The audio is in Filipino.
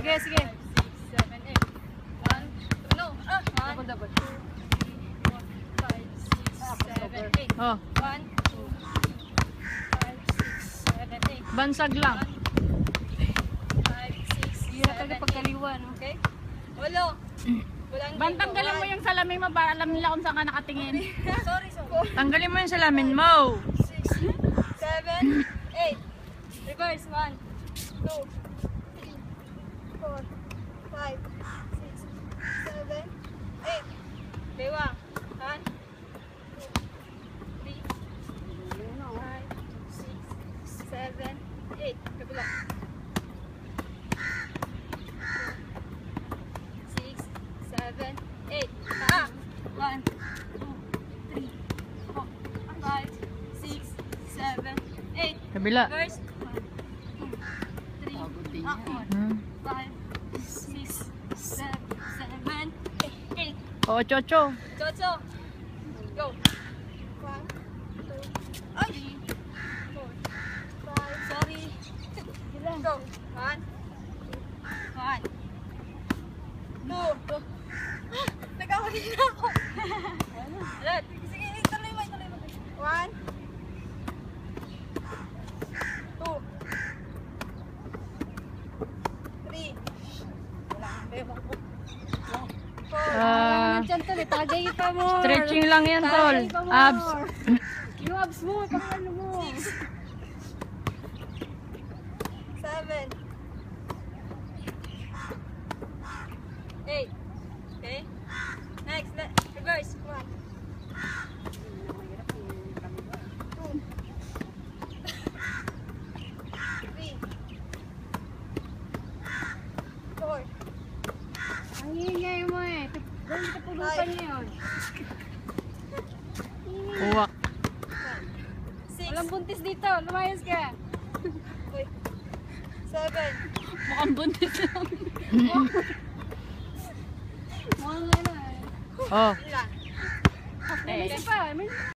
Sige, sige. 5, 6, 7, 8. 1, 2, no. 1, 2, 3, 4, 5, 6, 7, 8. Oh, 1, 2, 5, 6, 7, 8. bansag lang. 5, 6, Hirap 7, talaga 8. pagkaliwan. Okay? Walo. Walang Bantanggalin mo yung salamin mo para alam nila kung saan ka nakatingin. Sorry, sorry. Tanggalin mo yung salamin mo. 6, 7, 8. Reverse. 1, 2, 3, 4, 5, 6, 7, 8. Bewang. 1, 2, 3, 5, 6, 7, 8. Kabila. 6, 7, 8. Taas. 1, 2, 3, 4, 5, 6, 7, 8. Kabila. Reverse. 1, 2, 3, 4, Hmm. 5, 6, 7, 8. Oo, chocho. Chocho. Go. 1, 2, 3, 4, 5. Sorry. Go. 1, 1, 2. Nagkawali na ako. Alat. Sige, ituloy mo, ituloy mo. 1, 2, 3. Wala ang bewang ko. 4. Ah, Tagay pa mo. stretching lang yan, tol. Abs. Yung abs mo, pang ano mo. 7. 8. Okay? Next, reverse. 1. 2. 3. 4. Ang ingay mo eh. Dahil ka pulutan niya yun. Uwak. 6. Walang buntis dito. Lumayas ka. 7. Mukhang buntis lang. Mga ano eh. Oh. Ilan? May isa pa. May